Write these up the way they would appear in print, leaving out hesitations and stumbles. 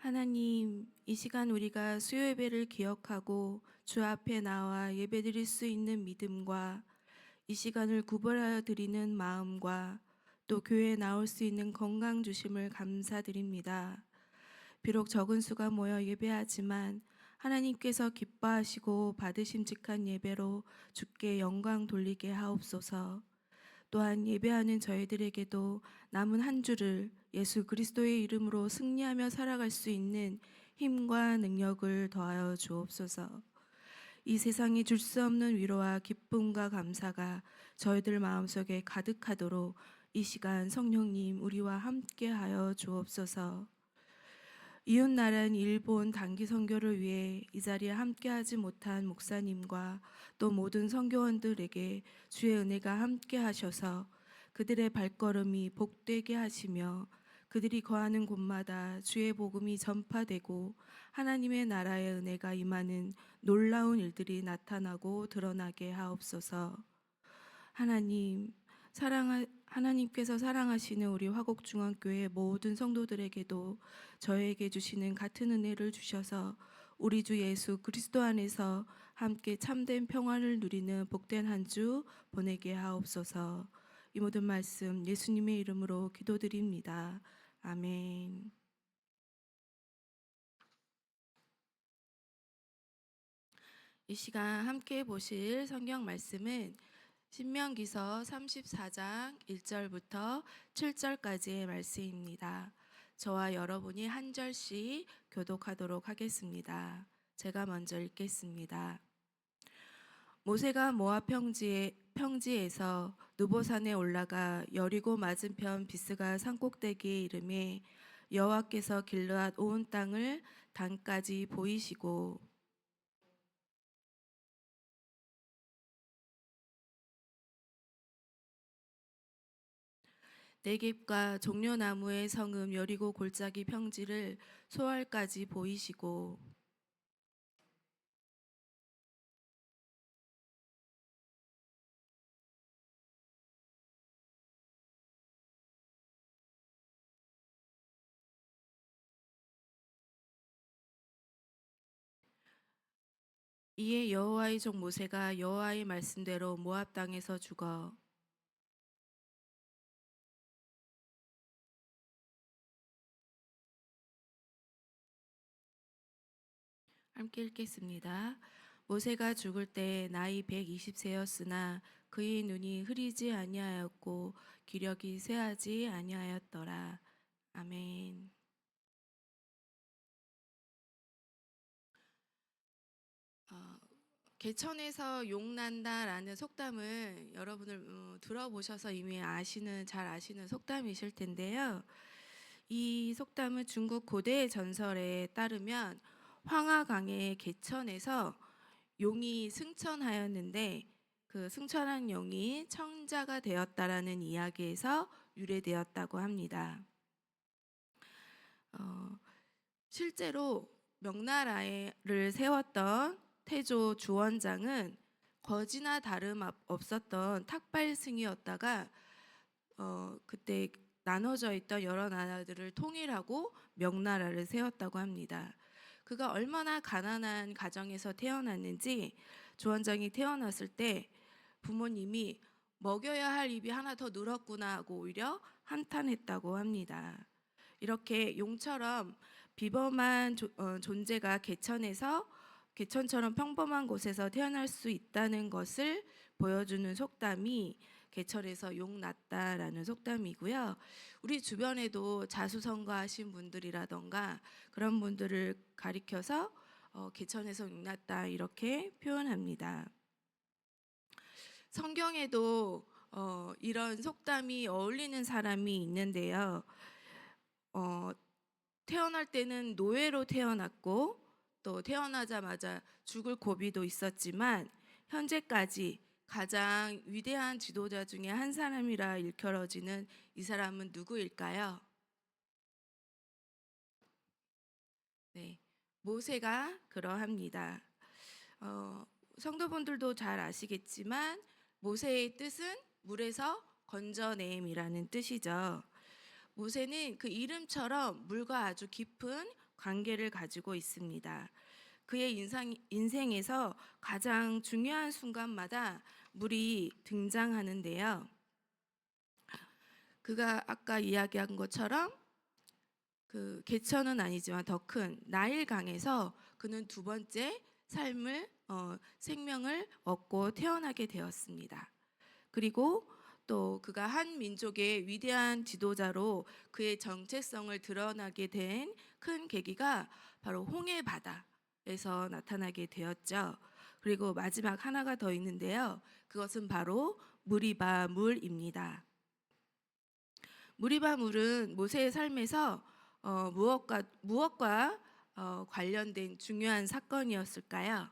하나님, 이 시간 우리가 수요 예배를 기억하고 주 앞에 나와 예배드릴 수 있는 믿음과 이 시간을 구별하여 드리는 마음과 또 교회에 나올 수 있는 건강 주심을 감사드립니다. 비록 적은 수가 모여 예배하지만 하나님께서 기뻐하시고 받으심직한 예배로 주께 영광 돌리게 하옵소서. 또한 예배하는 저희들에게도 남은 한 주를 예수 그리스도의 이름으로 승리하며 살아갈 수 있는 힘과 능력을 더하여 주옵소서. 이 세상이 줄 수 없는 위로와 기쁨과 감사가 저희들 마음속에 가득하도록 이 시간 성령님 우리와 함께하여 주옵소서. 이웃나라인 일본 단기 선교를 위해 이 자리에 함께하지 못한 목사님과 또 모든 선교원들에게 주의 은혜가 함께하셔서 그들의 발걸음이 복되게 하시며 그들이 거하는 곳마다 주의 복음이 전파되고 하나님의 나라의 은혜가 임하는 놀라운 일들이 나타나고 드러나게 하옵소서. 하나님, 하나님께서 사랑하시는 우리 화곡중앙교회 모든 성도들에게도 저에게 주시는 같은 은혜를 주셔서 우리 주 예수 그리스도 안에서 함께 참된 평안을 누리는 복된 한 주 보내게 하옵소서. 이 모든 말씀 예수님의 이름으로 기도드립니다. 아멘. 이 시간 함께 보실 성경 말씀은 신명기서 34장 1절부터 7절까지의 말씀입니다. 저와 여러분이 한 절씩 교독하도록 하겠습니다. 제가 먼저 읽겠습니다. 모세가 모압 평지에서 느보산에 올라가 여리고 맞은편 비스가 산꼭대기에 이르매 여호와께서 길르앗 온 땅을 단까지 보이시고 네겝과 종려나무의 성읍 여리고 골짜기 평지를 소알까지 보이시고 이에 여호와의 종 모세가 여호와의 말씀대로 모압 땅에서 죽어 함께 읽겠습니다. 모세가 죽을 때 나이 120세였으나 그의 눈이 흐리지 아니하였고 기력이 쇠하지 아니하였더라. 아멘. 어, 개천에서 용 난다라는 속담을 여러분들 들어보셔서 이미 잘 아시는 속담이실 텐데요. 이 속담은 중국 고대 전설에 따르면 황하강의 개천에서 용이 승천하였는데 그 승천한 용이 청자가 되었다라는 이야기에서 유래되었다고 합니다. 실제로 명나라를 세웠던 태조 주원장은 거지나 다름없었던 탁발승이었다가 그때 나눠져 있던 여러 나라들을 통일하고 명나라를 세웠다고 합니다. 그가 얼마나 가난한 가정에서 태어났는지 주원장이 태어났을 때 부모님이 먹여야 할 입이 하나 더 늘었구나 하고 오히려 한탄했다고 합니다. 이렇게 용처럼 비범한 존재가 개천처럼 평범한 곳에서 태어날 수 있다는 것을 보여주는 속담이 개천에서 용 났다라는 속담이고요. 우리 주변에도 자수성가하신 분들이라던가 그런 분들을 가리켜서 개천에서 용 났다 이렇게 표현합니다. 성경에도 이런 속담이 어울리는 사람이 있는데요. 어, 태어날 때는 노예로 태어났고 또 태어나자마자 죽을 고비도 있었지만 현재까지 가장 위대한 지도자 중에 한 사람이라 일컬어지는 이 사람은 누구일까요? 네, 모세가 그러합니다. 어, 성도분들도 잘 아시겠지만 모세의 뜻은 물에서 건져냄이라는 뜻이죠. 모세는 그 이름처럼 물과 아주 깊은 관계를 가지고 있습니다. 그의 인생에서 가장 중요한 순간마다 물이 등장하는데요. 그가 아까 이야기한 것처럼 그 개천은 아니지만 더 큰 나일강에서 그는 두 번째 생명을 얻고 태어나게 되었습니다. 그리고 또 그가 한 민족의 위대한 지도자로 그의 정체성을 드러나게 된 큰 계기가 바로 홍해 바다에서 나타나게 되었죠. 그리고 마지막 하나가 더 있는데요. 그것은 바로 무리바 물입니다. 무리바 물은 모세의 삶에서 무엇과 관련된 중요한 사건이었을까요?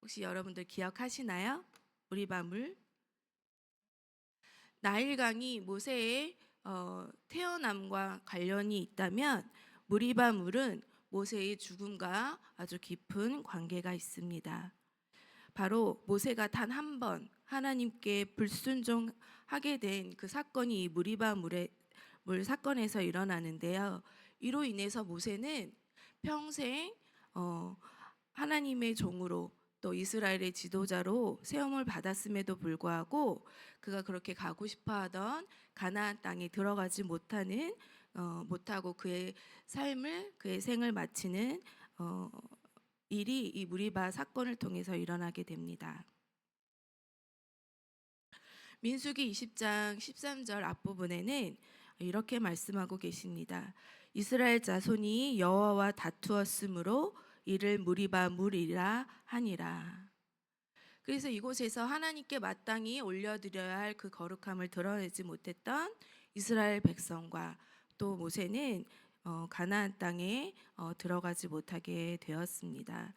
혹시 여러분들 기억하시나요? 무리바 물. 나일강이 모세의 태어남과 관련이 있다면 무리바 물은 모세의 죽음과 아주 깊은 관계가 있습니다. 바로 모세가 단 한 번 하나님께 불순종하게 된 그 사건이 이 무리바 물 사건에서 일어나는데요. 이로 인해서 모세는 평생 하나님의 종으로 또 이스라엘의 지도자로 세움을 받았음에도 불구하고 그가 그렇게 가고 싶어하던 가나안 땅에 들어가지 못하고 그의 생을 마치는 일이 이 무리바 사건을 통해서 일어나게 됩니다. 민수기 20장 13절 앞부분에는 이렇게 말씀하고 계십니다. 이스라엘 자손이 여호와와 다투었으므로 이를 무리바 물이라 하니라. 그래서 이곳에서 하나님께 마땅히 올려드려야 할 그 거룩함을 드러내지 못했던 이스라엘 백성과 또 모세는 가나안 땅에 들어가지 못하게 되었습니다.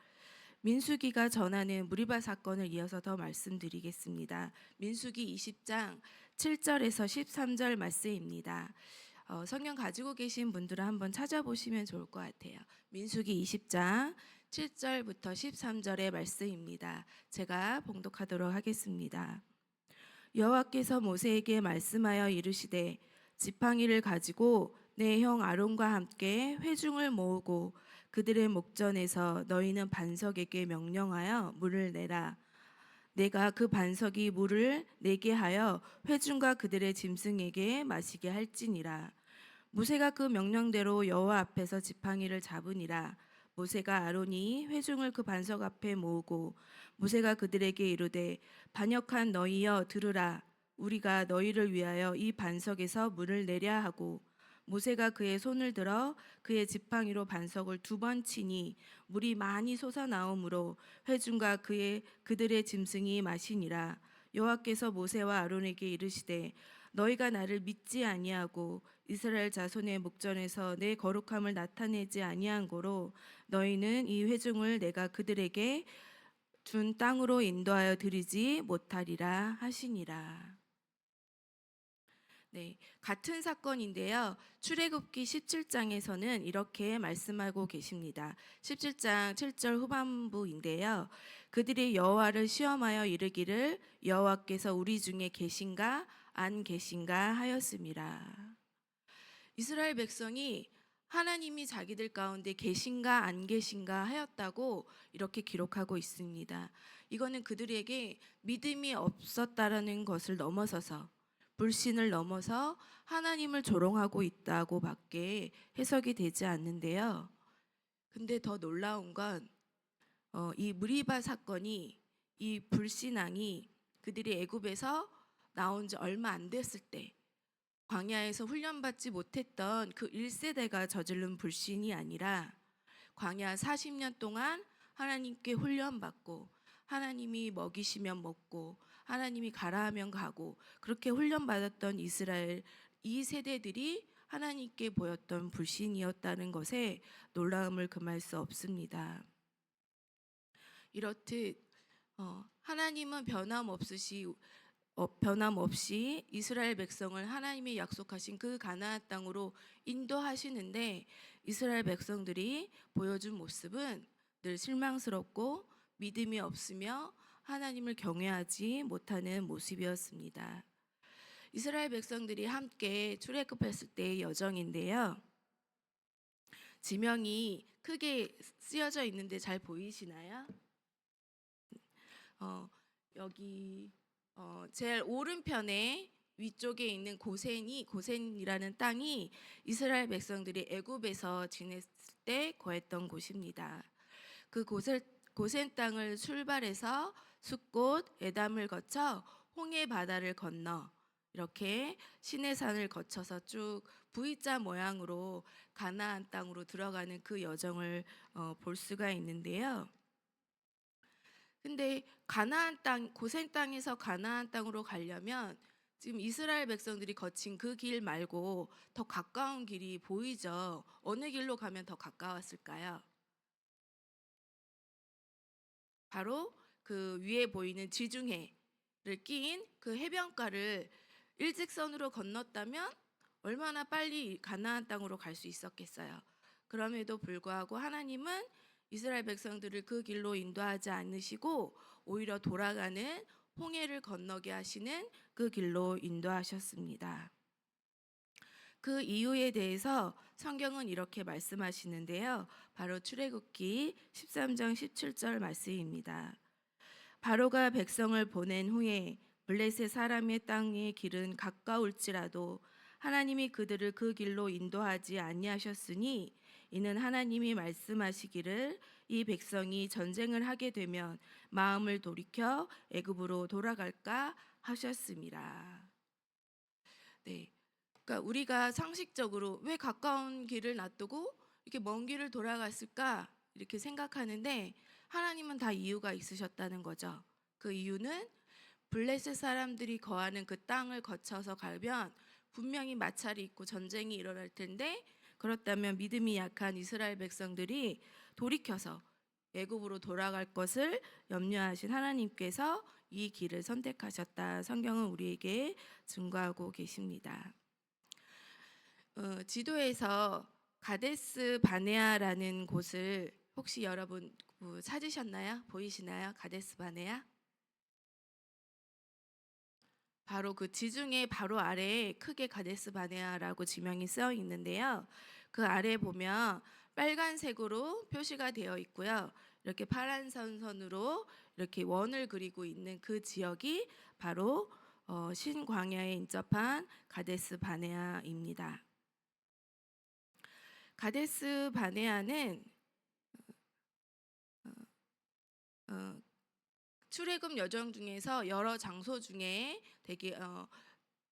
민수기가 전하는 무리바 사건을 이어서 더 말씀드리겠습니다. 민수기 20장 7절에서 13절 말씀입니다. 성경 가지고 계신 분들은 한번 찾아보시면 좋을 것 같아요. 민수기 20장 7절부터 13절의 말씀입니다. 제가 봉독하도록 하겠습니다. 여호와께서 모세에게 말씀하여 이르시되 지팡이를 가지고 내 형 아론과 함께 회중을 모으고 그들의 목전에서 너희는 반석에게 명령하여 물을 내라. 내가 그 반석이 물을 내게 하여 회중과 그들의 짐승에게 마시게 할지니라. 모세가 그 명령대로 여호와 앞에서 지팡이를 잡으니라. 모세가 아론이 회중을 그 반석 앞에 모으고 모세가 그들에게 이르되 반역한 너희여 들으라. 우리가 너희를 위하여 이 반석에서 물을 내랴 하고 모세가 그의 손을 들어 그의 지팡이로 반석을 2번 치니 물이 많이 솟아나오므로 회중과 그들의 짐승이 마시니라. 여호와께서 모세와 아론에게 이르시되 너희가 나를 믿지 아니하고 이스라엘 자손의 목전에서 내 거룩함을 나타내지 아니한 고로 너희는 이 회중을 내가 그들에게 준 땅으로 인도하여 드리지 못하리라 하시니라. 네, 같은 사건인데요. 출애굽기 17장에서는 이렇게 말씀하고 계십니다. 17장 7절 후반부인데요. 그들이 여호와를 시험하여 이르기를 여호와께서 우리 중에 계신가 안 계신가 하였음이라. 이스라엘 백성이 하나님이 자기들 가운데 계신가 안 계신가 하였다고 이렇게 기록하고 있습니다. 이거는 그들에게 믿음이 없었다라는 것을 넘어서서 불신을 넘어서 하나님을 조롱하고 있다고밖에 해석이 되지 않는데요. 근데 더 놀라운 건 이 무리바 사건이 이 불신앙이 그들이 애굽에서 나온 지 얼마 안 됐을 때 광야에서 훈련받지 못했던 그 1세대가 저지른 불신이 아니라 광야 40년 동안 하나님께 훈련받고 하나님이 먹이시면 먹고 하나님이 가라 하면 가고 그렇게 훈련받았던 이스라엘 이 세대들이 하나님께 보였던 불신이었다는 것에 놀라움을 금할 수 없습니다. 이렇듯 하나님은 변함없이 이스라엘 백성을 하나님이 약속하신 그 가나안 땅으로 인도하시는데 이스라엘 백성들이 보여준 모습은 늘 실망스럽고 믿음이 없으며 하나님을 경외하지 못하는 모습이었습니다. 이스라엘 백성들이 함께 출애굽했을 때의 여정인데요. 지명이 크게 쓰여져 있는데 잘 보이시나요? 여기 제일 오른편에 위쪽에 있는 고센이라는 땅이 이스라엘 백성들이 애굽에서 지냈을 때 거했던 곳입니다. 그 고센 땅을 출발해서 숫곳, 에담을 거쳐 홍해 바다를 건너 이렇게 시내산을 거쳐서 쭉 V자 모양으로 가나안 땅으로 들어가는 그 여정을 볼 수가 있는데요. 근데 가나안 땅, 고센 땅에서 가나안 땅으로 가려면 지금 이스라엘 백성들이 거친 그 길 말고 더 가까운 길이 보이죠. 어느 길로 가면 더 가까웠을까요? 바로 그 위에 보이는 지중해를 낀 그 해변가를 일직선으로 건넜다면 얼마나 빨리 가나안 땅으로 갈 수 있었겠어요. 그럼에도 불구하고 하나님은 이스라엘 백성들을 그 길로 인도하지 않으시고 오히려 돌아가는 홍해를 건너게 하시는 그 길로 인도하셨습니다. 그 이유에 대해서 성경은 이렇게 말씀하시는데요. 바로 출애굽기 13장 17절 말씀입니다. 바로가 백성을 보낸 후에 블레셋 사람의 땅의 길은 가까울지라도 하나님이 그들을 그 길로 인도하지 아니하셨으니 이는 하나님이 말씀하시기를 이 백성이 전쟁을 하게 되면 마음을 돌이켜 애굽으로 돌아갈까 하셨습니다. 네. 그러니까 우리가 상식적으로 왜 가까운 길을 놔두고 이렇게 먼 길을 돌아갔을까 이렇게 생각하는데 하나님은 다 이유가 있으셨다는 거죠. 그 이유는 블레셋 사람들이 거하는 그 땅을 거쳐서 가면 분명히 마찰이 있고 전쟁이 일어날 텐데 그렇다면 믿음이 약한 이스라엘 백성들이 돌이켜서 애굽으로 돌아갈 것을 염려하신 하나님께서 이 길을 선택하셨다. 성경은 우리에게 증거하고 계십니다. 지도에서 가데스 바네아라는 곳을 혹시 여러분 찾으셨나요? 보이시나요? 가데스 바네아? 바로 그 지중해 바로 아래에 크게 가데스 바네아라고 지명이 써 있는데요. 그 아래 보면 빨간색으로 표시가 되어 있고요. 이렇게 파란 선선으로 이렇게 원을 그리고 있는 그 지역이 바로 신광야에 인접한 가데스 바네아입니다. 가데스 바네아는 출애굽 여정 중에서 여러 장소 중에 되게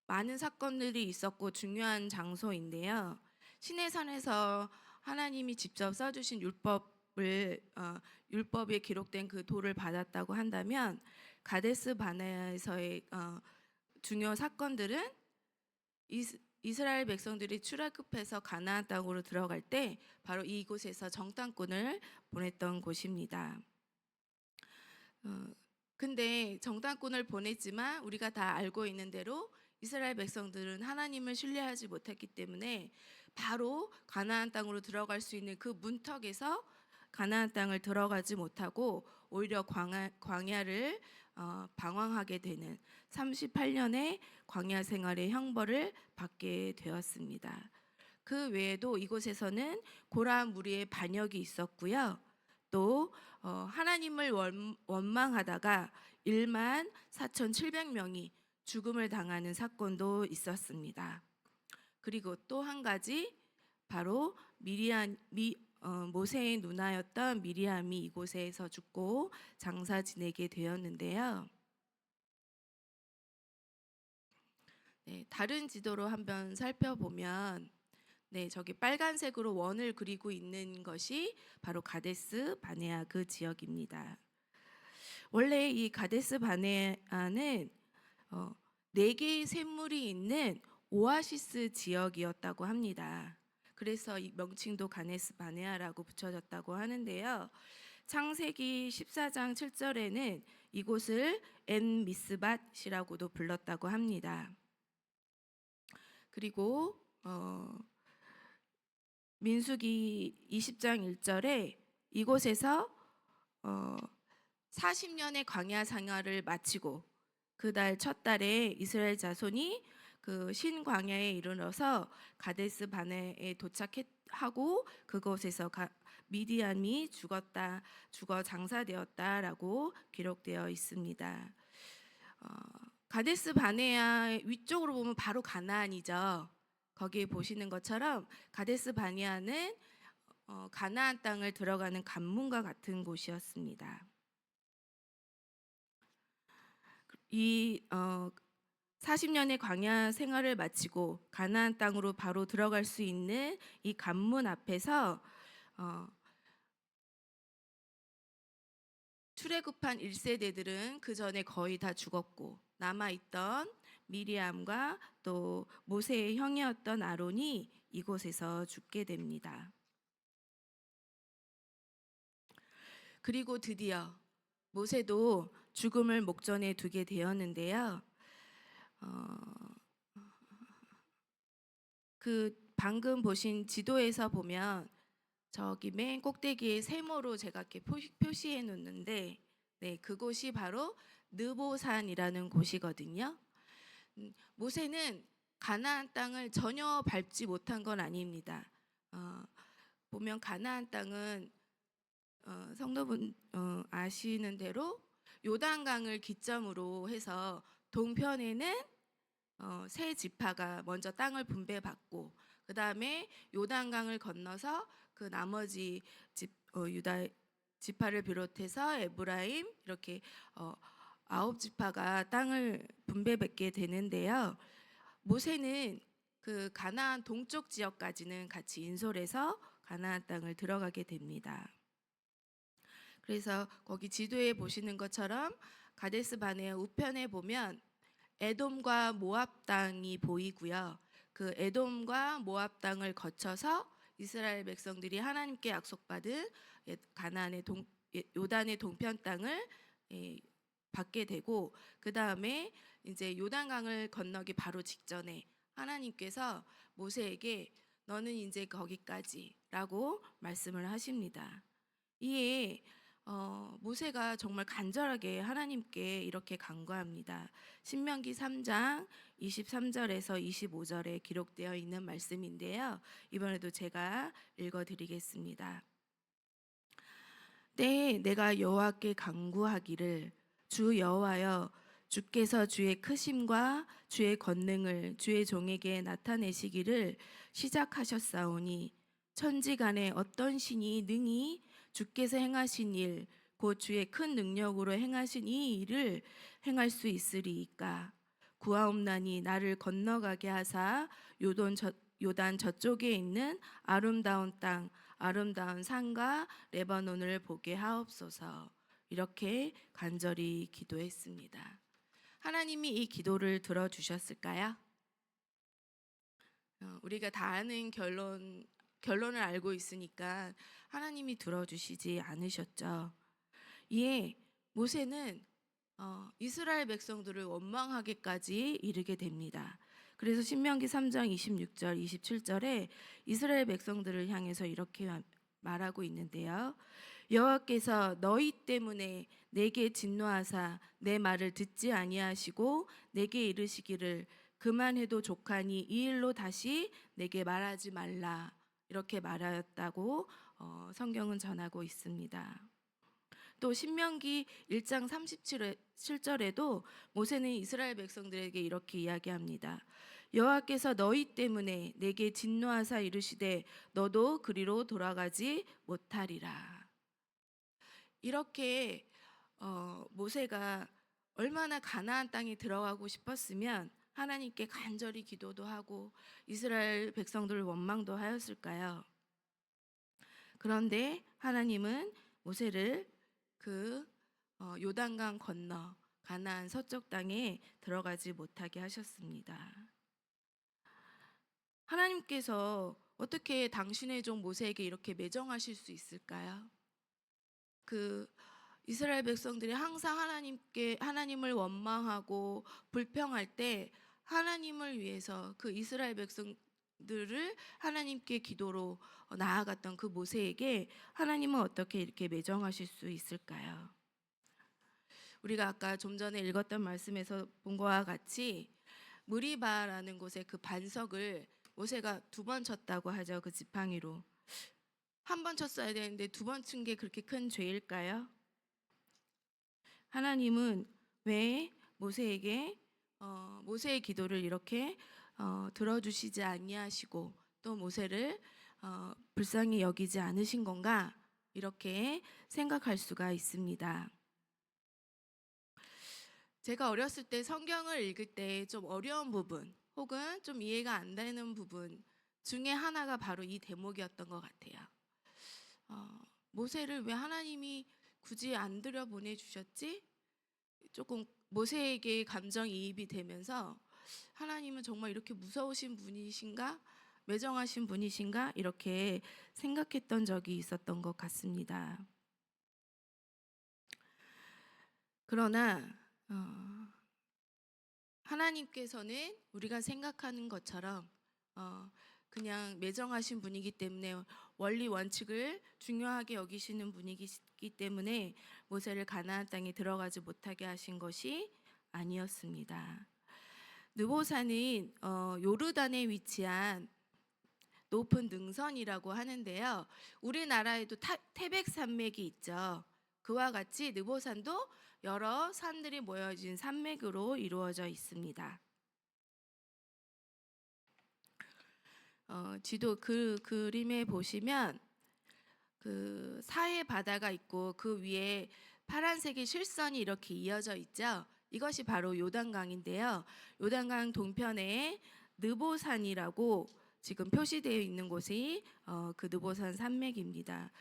많은 사건들이 있었고 중요한 장소인데요. 시내산에서 하나님이 직접 써주신 율법에 기록된 그 돌을 받았다고 한다면 가데스 바네아에서의 중요 사건들은 이스라엘 백성들이 출애굽해서 가나안 땅으로 들어갈 때 바로 이곳에서 정탐꾼을 보냈던 곳입니다. 근데 정탐꾼을 보냈지만 우리가 다 알고 있는 대로 이스라엘 백성들은 하나님을 신뢰하지 못했기 때문에 바로 가나안 땅으로 들어갈 수 있는 그 문턱에서 가나안 땅을 들어가지 못하고 오히려 광야를 방황하게 되는 38년의 광야 생활의 형벌을 받게 되었습니다. 그 외에도 이곳에서는 고라 무리의 반역이 있었고요. 또 하나님을 원망하다가 1만 4,700명이 죽음을 당하는 사건도 있었습니다. 그리고 또 한 가지 바로 모세의 누나였던 미리암이 이곳에서 죽고 장사 지내게 되었는데요. 네, 다른 지도로 한번 살펴보면 저기 빨간색으로 원을 그리고 있는 것이 바로 가데스 바네아 그 지역입니다. 원래 이 가데스 바네아는 4개의 샘물이 있는 오아시스 지역이었다고 합니다. 그래서 이 명칭도 가데스 바네아라고 붙여졌다고 하는데요. 창세기 14장 7절에는 이곳을 엔 미스밧이라고도 불렀다고 합니다. 그리고 민수기 20장 1절에 이곳에서 40년의 광야 생활을 마치고 그달 첫 달에 이스라엘 자손이 그 신광야에 이르러서 가데스 바네아에 하고 그곳에서 미디안이 죽어 장사되었다라고 기록되어 있습니다. 가데스 바네아 위쪽으로 보면 바로 가나안이죠. 거기에 보시는 것처럼 가데스 바네아는 가나안 땅을 들어가는 관문과 같은 곳이었습니다. 이 40년의 광야 생활을 마치고 가나안 땅으로 바로 들어갈 수 있는 이 관문 앞에서 출애굽한 1세대들은 그 전에 거의 다 죽었고 남아있던 미리암과 또 모세의 형이었던 아론이 이곳에서 죽게 됩니다. 그리고 드디어 모세도 죽음을 목전에 두게 되었는데요. 그 방금 보신 지도에서 보면 저기 맨 꼭대기에 세모로 제가 이렇게 표시해 놓는데, 네, 그곳이 바로 느보산이라는 곳이거든요. 모세는 가나안 땅을 전혀 밟지 못한 건 아닙니다. 보면 가나안 땅은 성도분 아시는 대로 요단강을 기점으로 해서 동편에는 세 지파가 먼저 땅을 분배받고 그 다음에 요단강을 건너서 그 나머지 유다 지파를 비롯해서 에브라임 이렇게 9지파가 땅을 분배받게 되는데요. 모세는 그 가나안 동쪽 지역까지는 같이 인솔해서 가나안 땅을 들어가게 됩니다. 그래서 거기 지도에 보시는 것처럼 가데스 바네아 우편에 보면 에돔과 모압 땅이 보이고요. 그 에돔과 모압 땅을 거쳐서 이스라엘 백성들이 하나님께 약속받은 가나안의 요단의 동편 땅을 받게 되고, 그 다음에 이제 요단강을 건너기 바로 직전에 하나님께서 모세에게 너는 이제 거기까지라고 말씀을 하십니다. 이에 모세가 정말 간절하게 하나님께 이렇게 간구합니다. 신명기 3장 23절에서 25절에 기록되어 있는 말씀인데요. 이번에도 제가 읽어드리겠습니다. 때에 내가 여호와께 간구하기를 주 여호와여 주께서 주의 크심과 주의 권능을 주의 종에게 나타내시기를 시작하셨사오니 천지간에 어떤 신이 능히 주께서 행하신 일 곧 주의 큰 능력으로 행하신 이 일을 행할 수 있으리이까. 구하옵나니 나를 건너가게 하사 요단 저쪽에 있는 아름다운 땅 아름다운 산과 레바논을 보게 하옵소서. 이렇게 간절히 기도했습니다. 하나님이 이 기도를 들어주셨을까요? 우리가 다 아는 결론을 알고 있으니까 하나님이 들어주시지 않으셨죠. 이에 모세는 이스라엘 백성들을 원망하기까지 이르게 됩니다. 그래서 신명기 3장 26절 27절에 이스라엘 백성들을 향해서 이렇게 말하고 있는데요. 여호와께서 너희 때문에 내게 진노하사 내 말을 듣지 아니하시고 내게 이르시기를 그만해도 족하니 이 일로 다시 내게 말하지 말라, 이렇게 말하였다고 성경은 전하고 있습니다. 또 신명기 1장 37절에도 모세는 이스라엘 백성들에게 이렇게 이야기합니다. 여호와께서 너희 때문에 내게 진노하사 이르시되 너도 그리로 돌아가지 못하리라. 이렇게 모세가 얼마나 가나안 땅에 들어가고 싶었으면 하나님께 간절히 기도도 하고 이스라엘 백성들을 원망도 하였을까요? 그런데 하나님은 모세를 그 요단강 건너 가나안 서쪽 땅에 들어가지 못하게 하셨습니다. 하나님께서 어떻게 당신의 종 모세에게 이렇게 매정하실 수 있을까요? 그 이스라엘 백성들이 항상 하나님을 원망하고 불평할 때 하나님을 위해서 그 이스라엘 백성들을 하나님께 기도로 나아갔던 그 모세에게 하나님은 어떻게 이렇게 매정하실 수 있을까요? 우리가 아까 좀 전에 읽었던 말씀에서 본 것과 같이 무리바라는 곳에 그 반석을 모세가 두 번 쳤다고 하죠. 그 지팡이로. 한 번 쳤어야 되는데 두 번 친 게 그렇게 큰 죄일까요? 하나님은 왜 모세에게 모세의 기도를 이렇게 들어주시지 아니하시고 또 모세를 불쌍히 여기지 않으신 건가? 이렇게 생각할 수가 있습니다. 제가 어렸을 때 성경을 읽을 때 좀 어려운 부분 혹은 좀 이해가 안 되는 부분 중에 하나가 바로 이 대목이었던 것 같아요. 모세를 왜 하나님이 굳이 안 들여 보내주셨지? 조금 모세에게 감정이입이 되면서 하나님은 정말 이렇게 무서우신 분이신가? 매정하신 분이신가? 이렇게 생각했던 적이 있었던 것 같습니다. 그러나 하나님께서는 우리가 생각하는 것처럼 그냥 매정하신 분이기 때문에 원리 원칙을 중요하게 여기시는 분이기 때문에 모세를 가나안 땅에 들어가지 못하게 하신 것이 아니었습니다. 느보산은 요르단에 위치한 높은 능선이라고 하는데요. 우리나라에도 태백산맥이 있죠. 그와 같이 느보산도 여러 산들이 모여진 산맥으로 이루어져 있습니다. 지도 그 그림에 보시면 그 사해 바다가 있고 그 위에 파란색의 실선이 이렇게 이어져 있죠. 이것이 바로 요단강인데요. 요단강 동편에 느보산이라고 지금 표시되어 있는 곳이 그 느보산 산맥입니다.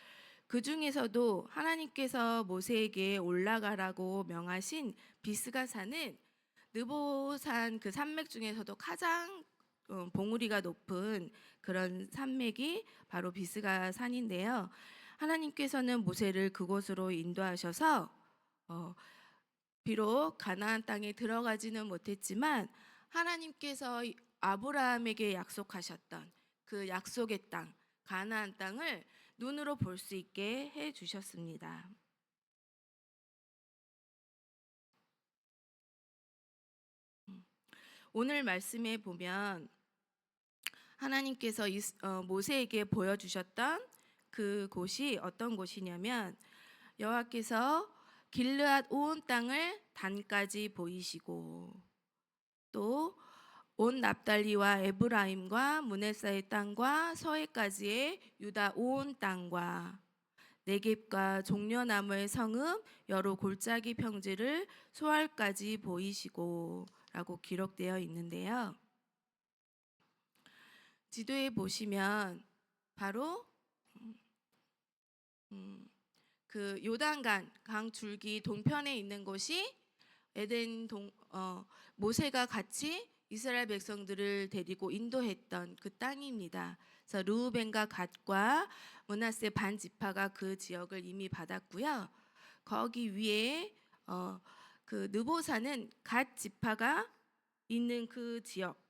그 중에서도 하나님께서 모세에게 올라가라고 명하신 비스가산은 느보산 그 산맥 중에서도 가장 봉우리가 높은 그런 산맥이 바로 비스가산인데요. 하나님께서는 모세를 그곳으로 인도하셔서 비록 가나안 땅에 들어가지는 못했지만 하나님께서 아브라함에게 약속하셨던 그 약속의 땅 가나안 땅을 눈으로 볼 수 있게 해 주셨습니다. 오늘 말씀에 보면 하나님께서 모세에게 보여주셨던 그 곳이 어떤 곳이냐면 여호와께서 길르앗 온 땅을 단까지 보이시고 또 온 납달리와 에브라임과 므네사의 땅과 서해까지의 유다 온 땅과 네겝과 종려나무의 성읍 여러 골짜기 평지를 소알까지 보이시고 라고 기록되어 있는데요. 지도에 보시면 바로 그 요단강 강 줄기 동편에 있는 곳이 모세가 같이 이스라엘 백성들을 데리고 인도했던 그 땅입니다. 그래서 르우벤과 갓과 므낫세 반 지파가 그 지역을 이미 받았고요. 거기 위에 그 느보산은 갓 지파가 있는 그 지역,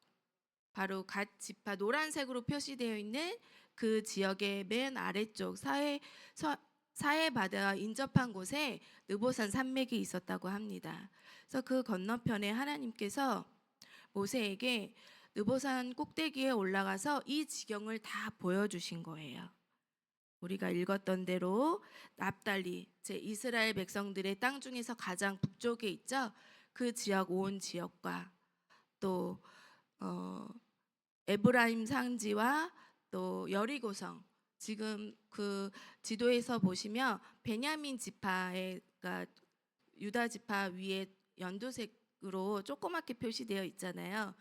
바로 갓 지파 노란색으로 표시되어 있는 그 지역의 맨 아래쪽 사해 바다와 인접한 곳에 느보산 산맥이 있었다고 합니다. 그래서 그 건너편에 하나님께서 모세에게 느보산 꼭대기에 올라가서 이 지경을 다 보여주신 거예요. 우리가 읽었던 대로 납달리, 제 이스라엘 백성들의 땅 중에서 가장 북쪽에 있죠. 그 지역 온 지역과 또 에브라임 상지와 또 여리고성, 지금 그 지도에서 보시면 베냐민 지파가 유다 지파 위에 연두색으로 조그맣게 표시되어 있잖아요.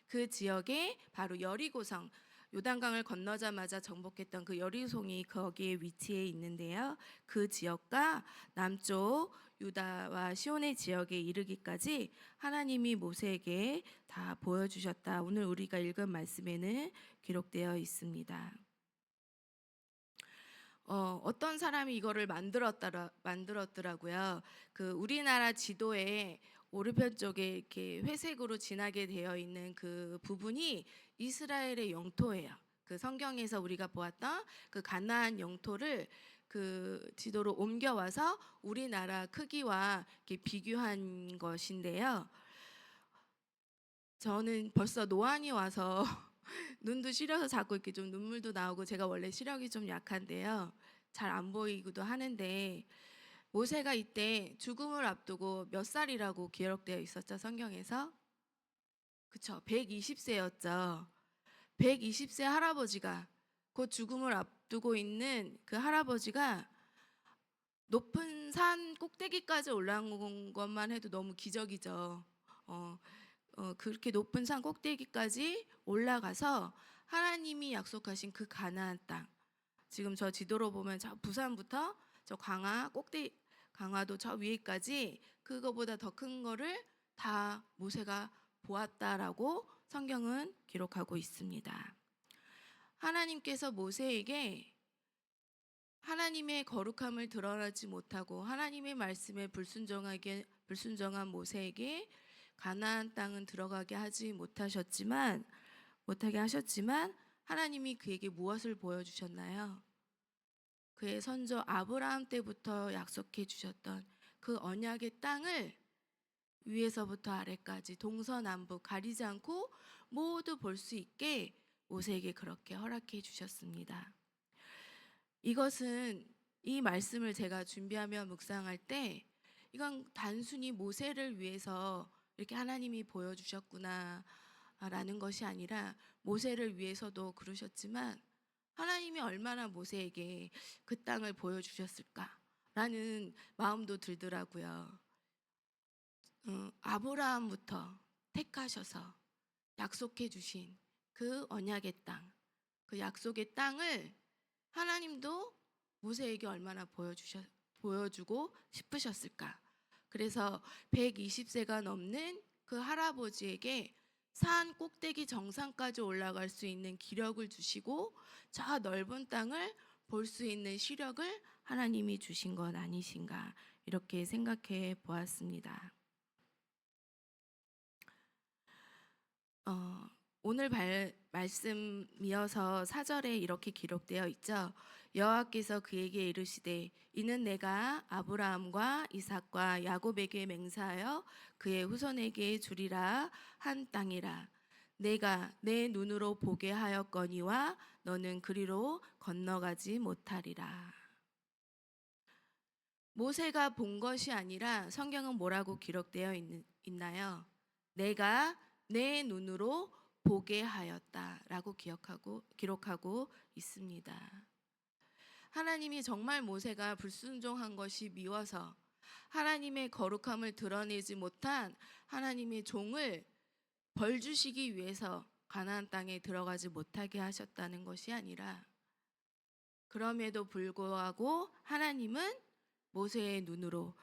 그 지역에 바로 여리고성, 요단강을 건너자마자 정복했던 그 여리고성이 거기에 위치해 있는데요. 그 지역과 남쪽 유다와 시온의 지역에 이르기까지 하나님이 모세에게 다 보여주셨다. 오늘 우리가 읽은 말씀에는 기록되어 있습니다. 어떤 사람이 이거를 만들었더라고요. 그 우리나라 지도에 오른편 쪽에 이렇게 회색으로 진하게 되어 있는 그 부분이 이스라엘의 영토예요. 그 성경에서 우리가 보았던 그 가나안 영토를 그 지도로 옮겨와서 우리나라 크기와 이렇게 비교한 것인데요. 저는 벌써 노안이 와서 눈도 시려서 자꾸 이렇게 좀 눈물도 나오고 제가 원래 시력이 좀 약한데요. 잘 안 보이기도 하는데 모세가 이때 죽음을 앞두고 몇 살이라고 기록되어 있었죠, 성경에서? 그쵸, 120세였죠. 120세 할아버지가 곧 죽음을 앞두고 있는 그 할아버지가 높은 산 꼭대기까지 올라온 것만 해도 너무 기적이죠. 어, 그렇게 높은 산 꼭대기까지 올라가서 하나님이 약속하신 그 가나안 땅. 지금 저 지도로 보면 저 부산부터 저 강화도 저 위에까지 그거보다 더 큰 거를 다 모세가 보았다라고 성경은 기록하고 있습니다. 하나님께서 모세에게 하나님의 거룩함을 드러나지 못하고 하나님의 말씀에 불순종한 모세에게 가나안 땅은 들어가게 못하게 하셨지만 하나님이 그에게 무엇을 보여주셨나요? 그의 선조 아브라함 때부터 약속해 주셨던 그 언약의 땅을 위에서부터 아래까지 동서남북 가리지 않고 모두 볼 수 있게 모세에게 그렇게 허락해 주셨습니다. 이것은 이 말씀을 제가 준비하며 묵상할 때 이건 단순히 모세를 위해서 이렇게 하나님이 보여주셨구나 라는 것이 아니라 모세를 위해서도 그러셨지만 하나님이 얼마나 모세에게 그 땅을 보여주셨을까라는 마음도 들더라고요. 아브라함부터 택하셔서 약속해 주신 그 언약의 땅, 그 약속의 땅을 하나님도 모세에게 얼마나 보여주고 싶으셨을까. 그래서 120세가 넘는 그 할아버지에게 산 꼭대기 정상까지 올라갈 수 있는 기력을 주시고 저 넓은 땅을 볼 수 있는 시력을 하나님이 주신 건 아니신가, 이렇게 생각해 보았습니다. 오늘 말씀 이어서 4절에 이렇게 기록되어 있죠. 여호와께서 그에게 이르시되 이는 내가 아브라함과 이삭과 야곱에게 맹세하여 그의 후손에게 주리라 한 땅이라. 내가 내 눈으로 보게 하였거니와 너는 그리로 건너가지 못하리라. 모세가 본 것이 아니라 성경은 뭐라고 기록되어 있나요? 내가 내 눈으로 보게 하였다라고 기록하고 있습니다. 하나님이 정말 모세가 불순종한 것이 미워서 하나님의 거룩함을 드러내지 못한 하나님의 종을 벌 주시기 위해서 가나안 땅에 들어가지 못하게 하셨다는 것이 아니라, 그럼에도 불구하고 하나님은 모세의 눈으로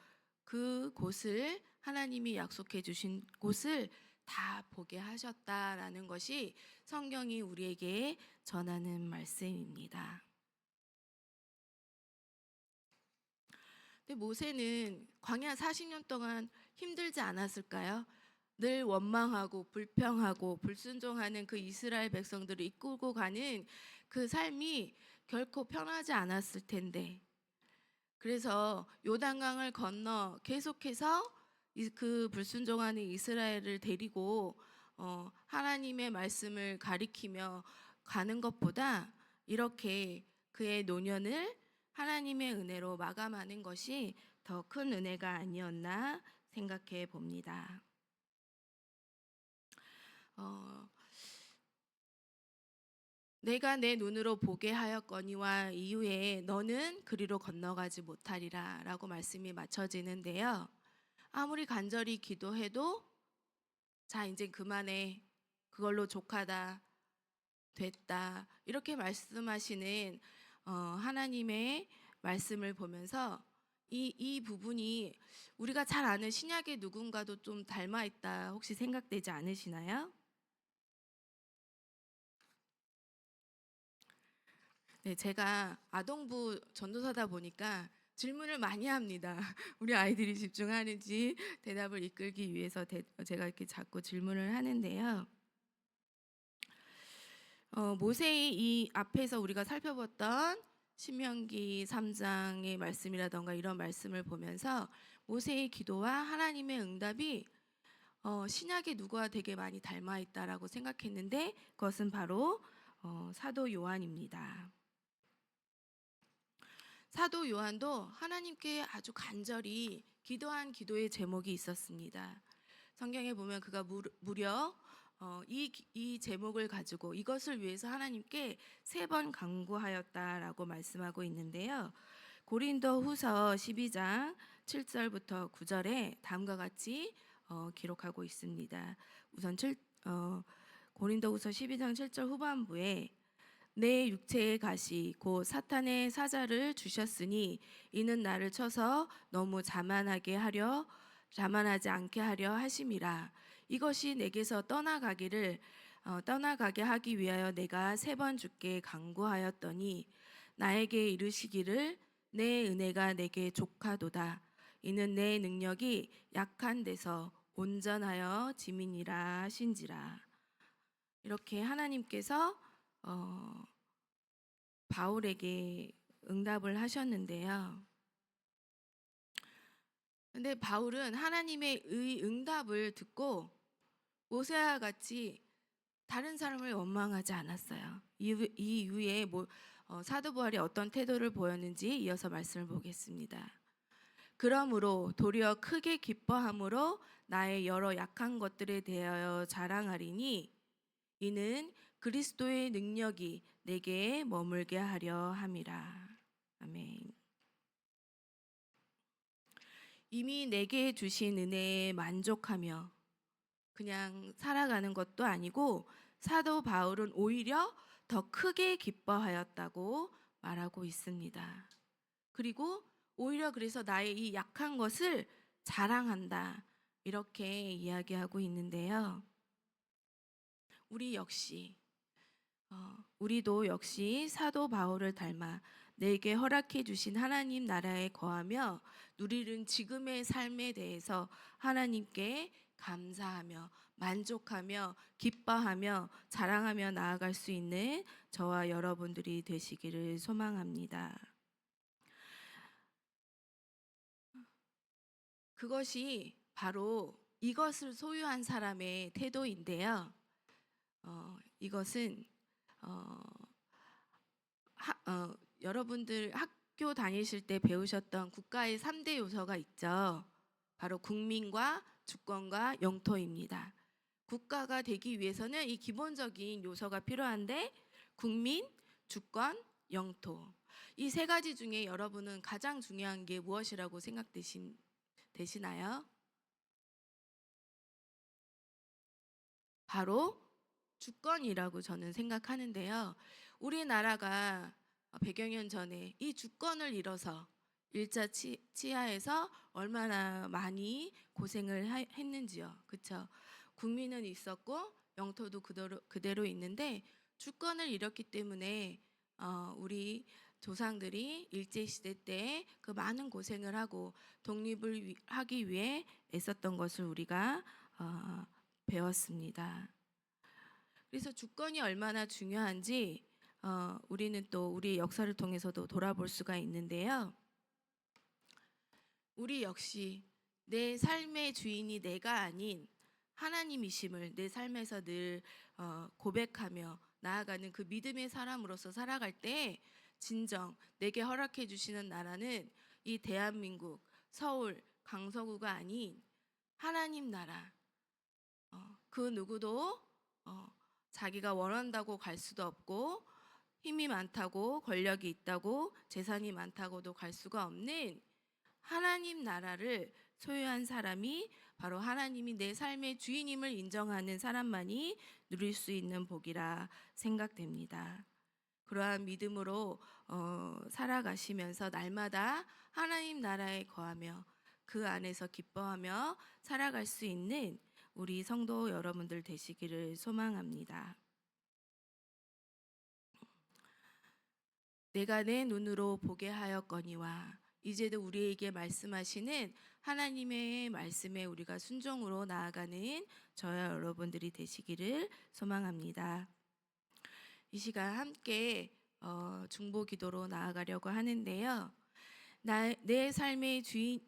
그 곳을, 하나님이 약속해 주신 곳을 다 보게 하셨다라는 것이 성경이 우리에게 전하는 말씀입니다. 근데 모세는 광야 40년 동안 힘들지 않았을까요? 늘 원망하고 불평하고 불순종하는 그 이스라엘 백성들을 이끌고 가는 그 삶이 결코 편하지 않았을 텐데, 그래서 요단강을 건너 계속해서 그 불순종하는 이스라엘을 데리고 하나님의 말씀을 가리키며 가는 것보다 이렇게 그의 노년을 하나님의 은혜로 마감하는 것이 더 큰 은혜가 아니었나 생각해 봅니다. 내가 내 눈으로 보게 하였거니와 이후에 너는 그리로 건너가지 못하리라 라고 말씀이 맞춰지는데요. 아무리 간절히 기도해도 자 이제 그만해, 그걸로 족하다, 됐다, 이렇게 말씀하시는 하나님의 말씀을 보면서 이 부분이 우리가 잘 아는 신약의 누군가도 좀 닮아 있다 혹시 생각되지 않으시나요? 네, 제가 아동부 전도사다 보니까 질문을 많이 합니다. 우리 아이들이 집중하는지 대답을 이끌기 위해서 제가 이렇게 자꾸 질문을 하는데요. 모세의 이 앞에서 우리가 살펴봤던 신명기 3장의 말씀이라던가 이런 말씀을 보면서 모세의 기도와 하나님의 응답이 신약의 누구와 되게 많이 닮아 있다라고 생각했는데 그것은 바로 사도 요한입니다. 사도 요한도 하나님께 아주 간절히 기도한 기도의 제목이 있었습니다. 성경에 보면 그가 무려 이 제목을 가지고 이것을 위해서 하나님께 3번 간구하였다라고 말씀하고 있는데요. 고린도 후서 12장 7절부터 9절에 다음과 같이 기록하고 있습니다. 우선 고린도 후서 12장 7절 후반부에 내 육체의 가시 곧 사탄의 사자를 주셨으니 이는 나를 쳐서 너무 자만하지 않게 하려 하심이라. 이것이 내게서 떠나가게 하기 위하여 내가 3번 주께 간구하였더니 나에게 이르시기를 내 은혜가 내게 족하도다. 이는 내 능력이 약한 데서 온전하여 짐이니라 하신지라. 이렇게 하나님께서 바울에게 응답을 하셨는데요. 근데 바울은 하나님의 응답을 듣고 모세와 같이 다른 사람을 원망하지 않았어요. 이 이후에 사도 바울이 어떤 태도를 보였는지 이어서 말씀을 보겠습니다. 그러므로 도리어 크게 기뻐함으로 나의 여러 약한 것들에 대하여 자랑하리니 이는 그리스도의 능력이 내게 머물게 하려 함이라. 아멘. 이미 내게 주신 은혜에 만족하며 그냥 살아가는 것도 아니고 사도 바울은 오히려 더 크게 기뻐하였다고 말하고 있습니다. 그리고 오히려 그래서 나의 이 약한 것을 자랑한다. 이렇게 이야기하고 있는데요. 우리도 역시 사도 바울을 닮아 내게 허락해 주신 하나님 나라에 거하며 누리는 지금의 삶에 대해서 하나님께 감사하며 만족하며 기뻐하며 자랑하며 나아갈 수 있는 저와 여러분들이 되시기를 소망합니다. 그것이 바로 이것을 소유한 사람의 태도인데요. 이것은 여러분들 학교 다니실 때 배우셨던 국가의 3대 요소가 있죠. 바로 국민과 주권과 영토입니다. 국가가 되기 위해서는 이 기본적인 요소가 필요한데 국민, 주권, 영토. 이 3가지 중에 여러분은 가장 중요한 게 무엇이라고 되시나요? 바로 주권이라고 저는 생각하는데요. 우리나라가 100여 년 전에 이 주권을 잃어서 일자 치하에서 얼마나 많이 고생을 했는지요. 그렇죠? 국민은 있었고 영토도 그대로 있는데 주권을 잃었기 때문에 우리 조상들이 일제시대 때 그 많은 고생을 하고 독립을 하기 위해 애썼던 것을 우리가 배웠습니다. 그래서 주권이 얼마나 중요한지 우리는 또 우리 역사를 통해서도 돌아볼 수가 있는데요. 우리 역시 내 삶의 주인이 내가 아닌 하나님이심을 내 삶에서 늘 고백하며 나아가는 그 믿음의 사람으로서 살아갈 때 진정 내게 허락해 주시는 나라는 이 대한민국 서울 강서구가 아닌 하나님 나라. 그 누구도 자기가 원한다고 갈 수도 없고 힘이 많다고 권력이 있다고 재산이 많다고도 갈 수가 없는 하나님 나라를 소유한 사람이 바로 하나님이 내 삶의 주인임을 인정하는 사람만이 누릴 수 있는 복이라 생각됩니다. 그러한 믿음으로 살아가시면서 날마다 하나님 나라에 거하며 그 안에서 기뻐하며 살아갈 수 있는 우리 성도 여러분들 되시기를 소망합니다. 내가 내 눈으로 보게 하였거니와 이제도 우리에게 말씀하시는 하나님의 말씀에 우리가 순종으로 나아가는 저와 여러분들이 되시기를 소망합니다. 이 시간 함께 중보 기도로 나아가려고 하는데요. 내 삶의 주인이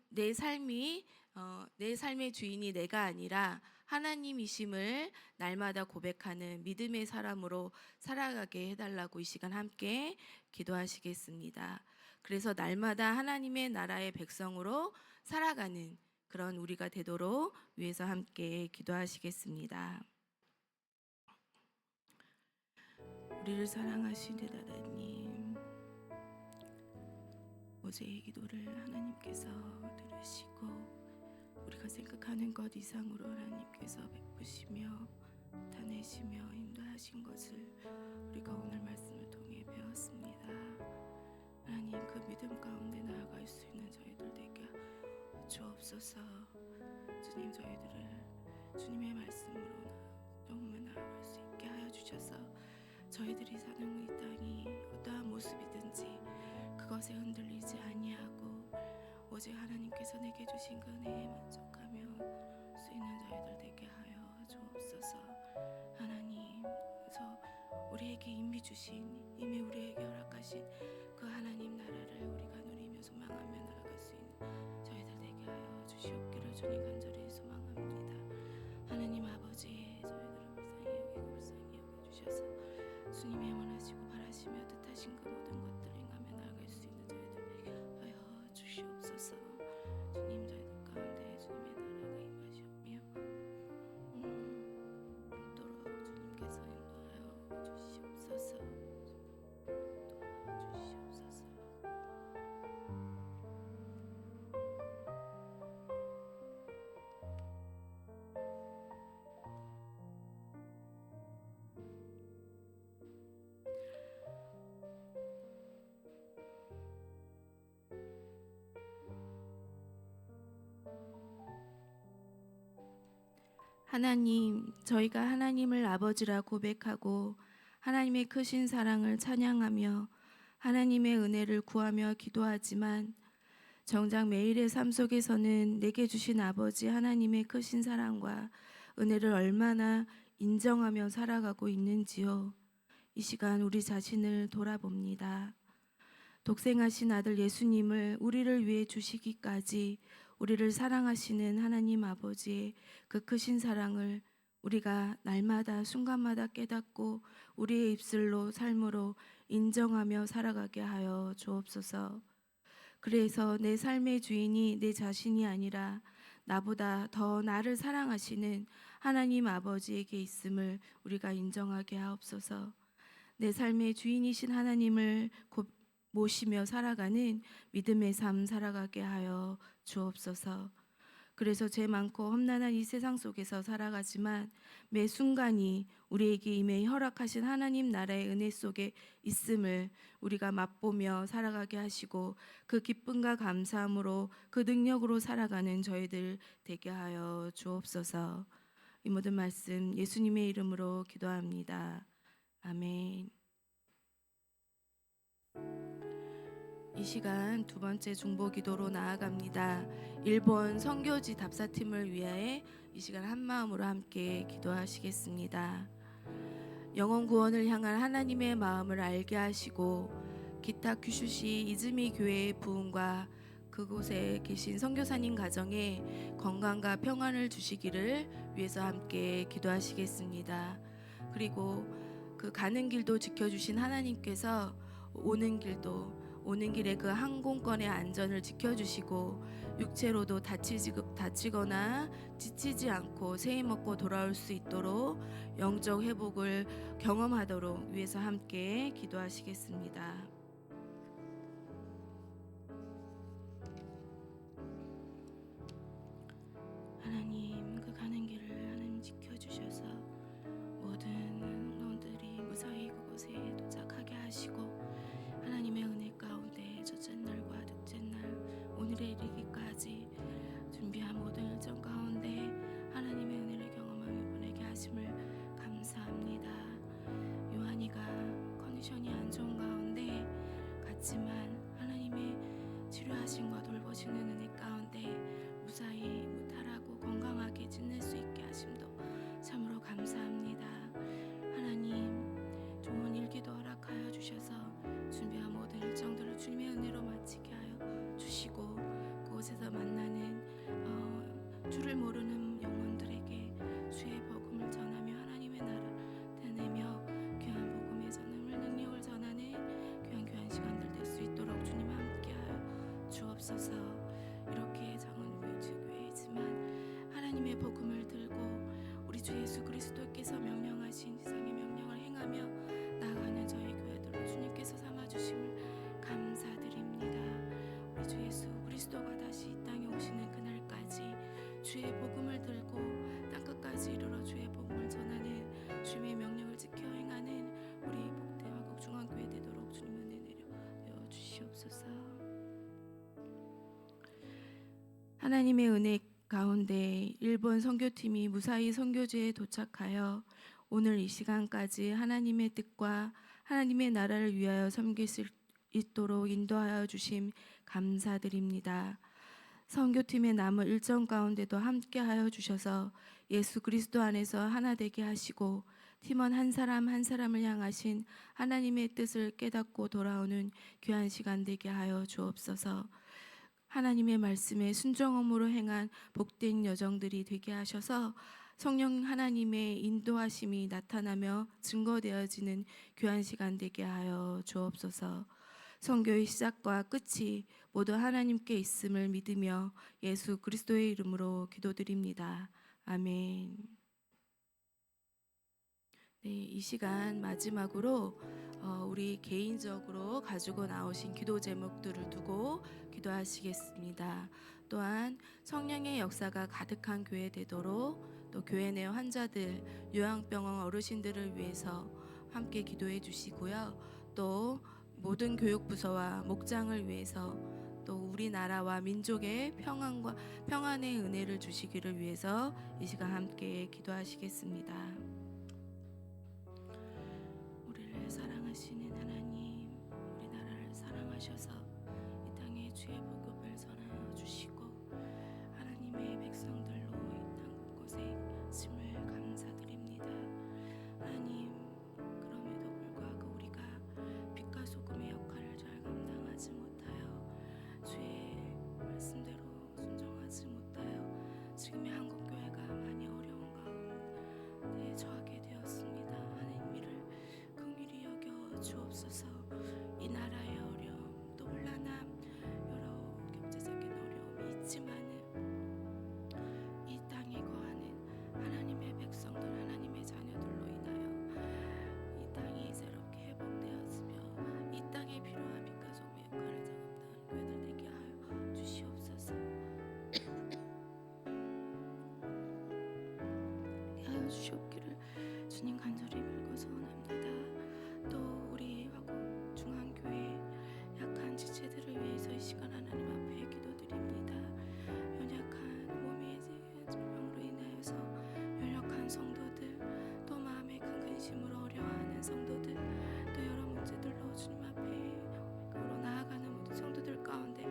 내가 아니라 하나님이심을 날마다 고백하는 믿음의 사람으로 살아가게 해달라고 이 시간 함께 기도하시겠습니다. 그래서 날마다 하나님의 나라의 백성으로 살아가는 그런 우리가 되도록 위해서 함께 기도하시겠습니다. 우리를 사랑하시는 하나님, 어제의 기도를 하나님께서 들으시고 우리가 생각하는 것 이상으로 하나님께서 베푸시며 나타내시며 인도하신 것을 우리가 오늘 말씀을 통해 배웠습니다. 하나님, 그 믿음 가운데 나아갈 수 있는 저희들 되게 주옵소서. 주님, 저희들을 주님의 말씀으로 조금만 나아갈 수 있게 하여 주셔서 저희들이 사는 이 땅이 어떠한 모습이든지 그것에 흔들리지 아니하고 오직 하나님께서 내게 주신 그 은혜에 만족하며 수 있는 저희들 되게 하여 주옵소서. 하나님, 그래서 우리에게 이미 주신, 이미 우리에게 허락하신 그 하나님 나라를 우리가 누리며 소망하며 나아갈 수 있는 저희들 되게 하여 주시옵기를 주님 간절히 소망합니다. 하나님 아버지, 저희들을 불쌍히 여겨주셔서 주님의 원하시고 바라시며 뜻하신 그 모든 것들을 행하며 나아갈 수 있는 저희들 되게 하여 주시옵소서. 주님, 저희들 가운데 주님의 나라가 임하시오며 또록 주님께서 인도하여 주시옵소서. 하나님, 저희가 하나님을 아버지라 고백하고 하나님의 크신 사랑을 찬양하며 하나님의 은혜를 구하며 기도하지만 정작 매일의 삶 속에서는 내게 주신 아버지 하나님의 크신 사랑과 은혜를 얼마나 인정하며 살아가고 있는지요. 이 시간 우리 자신을 돌아봅니다. 독생하신 아들 예수님을 우리를 위해 주시기까지 우리를 사랑하시는 하나님 아버지의 그 크신 사랑을 우리가 날마다 순간마다 깨닫고 우리의 입술로 삶으로 인정하며 살아가게 하여 주옵소서. 그래서 내 삶의 주인이 내 자신이 아니라 나보다 더 나를 사랑하시는 하나님 아버지에게 있음을 우리가 인정하게 하옵소서. 내 삶의 주인이신 하나님을 모시며 살아가는 믿음의 삶 살아가게 하여 주옵소서. 그래서 죄 많고 험난한 이 세상 속에서 살아가지만 매 순간이 우리에게 임해 허락하신 하나님 나라의 은혜 속에 있음을 우리가 맛보며 살아가게 하시고 그 기쁨과 감사함으로 그 능력으로 살아가는 저희들 되게 하여 주옵소서. 이 모든 말씀 예수님의 이름으로 기도합니다. 아멘. 이 시간 두 번째 중보 기도로 나아갑니다. 일본 선교지 답사팀을 위하여 이 시간 한 마음으로 함께 기도하시겠습니다. 영혼 구원을 향한 하나님의 마음을 알게 하시고 기타 큐슈시 이즈미 교회의 부흥과 그곳에 계신 선교사님 가정에 건강과 평안을 주시기를 위해서 함께 기도하시겠습니다. 그리고 그 가는 길도 지켜주신 하나님께서 오는 길에 그 항공권의 안전을 지켜주시고 육체로도 다치거나 지치지 않고 새해 먹고 돌아올 수 있도록 영적 회복을 경험하도록 위해서 함께 기도하시겠습니다. 하나님, 그 가는 길을 하나님 지켜주셔서 모든 놈들이 무사히 그곳에 도착하게 하시고 하나님의 은혜 가운데 첫째 날과 둘째 날 오늘에 이르기까지 준비한 모든 일정 가운데 하나님의 은혜를 경험하며 보내게 하심을 감사합니다. 요한이가 컨디션이 안 좋은 가운데 갔지만 하나님의 치료하심과 돌보시는 은혜 가운데 무사히 무탈하고 건강하게 지낼 수 있게 하심도 참으로 감사합니다. 하나님, 좋은 일기도 허락하여 주셔서 준비한 모든 일정들을 주님의 은혜로 마치게 하여 주시고 그곳에서 만나는 주를 모르는 영혼들에게 주시옵소서. 이렇게 장원교회 주교회지만 하나님의 복음을 들고 우리 주 예수 그리스도께서 명령하신 지상의 명령을 행하며 나아가는 저희 교회들로 주님께서 삼아주심을 감사드립니다. 우리 주 예수 그리스도가 다시 이 땅에 오시는 그날까지 주의 복음을 들고 땅끝까지 이르러 주의 복음을 전하는 주님의 명령을 지켜 행하는 우리 복대화국 중앙교회 되도록 주님 은혜 내려 주시옵소서. 하나님의 은혜 가운데 일본 선교팀이 무사히 선교지에 도착하여 오늘 이 시간까지 하나님의 뜻과 하나님의 나라를 위하여 섬길 수 있도록 인도하여 주심 감사드립니다. 선교팀의 남은 일정 가운데도 함께하여 주셔서 예수 그리스도 안에서 하나 되게 하시고 팀원 한 사람 한 사람을 향하신 하나님의 뜻을 깨닫고 돌아오는 귀한 시간 되게 하여 주옵소서. 하나님의 말씀에 순종함으로 행한 복된 여정들이 되게 하셔서 성령 하나님의 인도하심이 나타나며 증거되어지는 귀한 시간 되게 하여 주옵소서. 선교의 시작과 끝이 모두 하나님께 있음을 믿으며 예수 그리스도의 이름으로 기도드립니다. 아멘. 네, 이 시간 마지막으로 우리 개인적으로 가지고 나오신 기도 제목들을 두고 기도하시겠습니다. 또한 성령의 역사가 가득한 교회 되도록 또 교회 내 환자들, 요양병원 어르신들을 위해서 함께 기도해 주시고요. 또 모든 교육부서와 목장을 위해서 또 우리나라와 민족의 평안과 평안의 은혜를 주시기를 위해서 이 시간 함께 기도하시겠습니다. 우리를 사랑하시는 하나님, 우리나라를 사랑하셔서 이 땅에 주의 복음을 전하여 주시고 하나님의 백성들로 이 땅 곳곳에 있음을 감사드립니다. 하나님, 그럼에도 불구하고 우리가 빛과 소금의 역할을 잘 감당하지 못하여 주의 말씀대로 순종하지 못하여 지금의 한국 교회가 많이 어려운 가운데 처하게 되었습니다. 하나님 이를 긍휼히 여겨 주옵소서. 이 나라의 어려움 또 혼란함 여러 경제적인 어려움이 있지만은 이 땅에 거하는 하나님의 백성들 하나님의 자녀들로 인하여 이 땅이 새롭게 회복되었으며 이 땅에 필요한 빛과 소금의 역할을 잘 감당하는 교회들 되게 하여 주시옵소서. 하여 주시옵기를 주님 간절히 빌고 소원합니다. 또 우리 화곡 중앙교회 약한 지체들을 위해서 이 시간 하나님 앞에 기도드립니다. 연약한 몸의 질병으로 인하여서 연약한 성도들, 또 마음에 큰 근심으로 어려워하는 성도들, 또 여러 문제들로 주님 앞에 걸어 나아가는 모든 성도들 가운데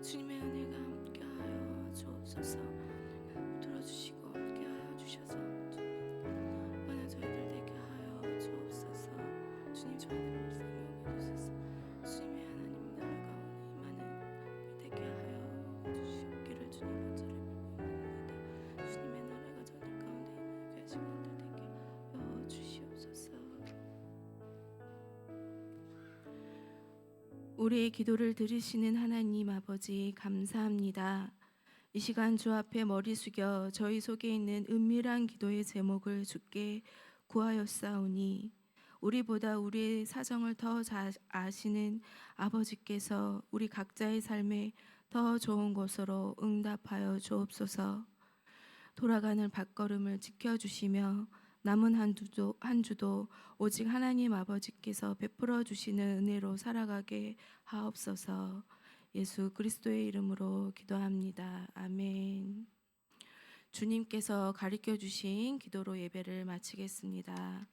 주님의 은혜가 함께하여 주옵소서. 들어주시고 함께하여 주셔서 많은 저희들 되게 하여 주옵소서. 주님 저희들을 불쌍히 여겨주소서. 주님의 하나님 나라 가운데 임하는 되게 하여 주시옵기를 주님 간절히 빌옵나이다. 주님의 나라가 저희들 가운데 임하여 귀하신 분들 되게 하여 주시옵소서. 우리의 기도를 들으시는 하나님 아버지 감사합니다. 이 시간 주 앞에 머리 숙여 저희 속에 있는 은밀한 기도의 제목을 주께 구하였사오니 우리보다 우리의 사정을 더 잘 아시는 아버지께서 우리 각자의 삶에 더 좋은 곳으로 응답하여 주옵소서. 돌아가는 발걸음을 지켜주시며 남은 한 주도 오직 하나님 아버지께서 베풀어 주시는 은혜로 살아가게 하옵소서. 예수 그리스도의 이름으로 기도합니다. 아멘. 주님께서 가르쳐 주신 기도로 예배를 마치겠습니다.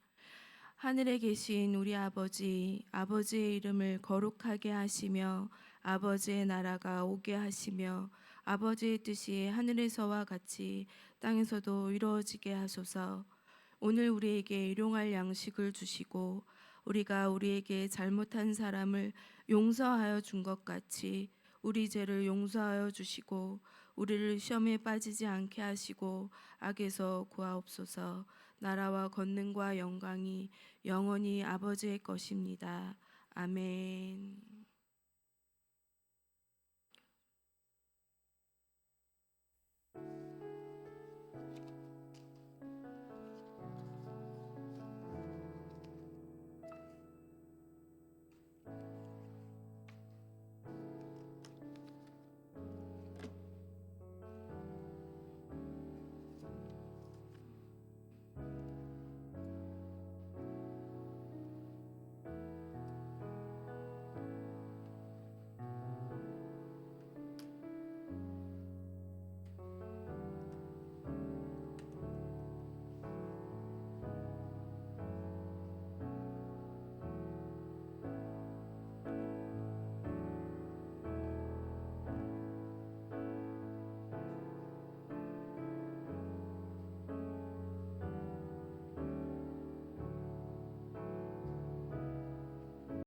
하늘에 계신 우리 아버지, 아버지의 이름을 거룩하게 하시며 아버지의 나라가 오게 하시며 아버지의 뜻이 하늘에서와 같이 땅에서도 이루어지게 하소서. 오늘 우리에게 일용할 양식을 주시고 우리가 우리에게 잘못한 사람을 용서하여 준 것 같이 우리 죄를 용서하여 주시고 우리를 시험에 빠지지 않게 하시고 악에서 구하옵소서. 나라와 권능과 영광이 영원히 아버지의 것입니다. 아멘.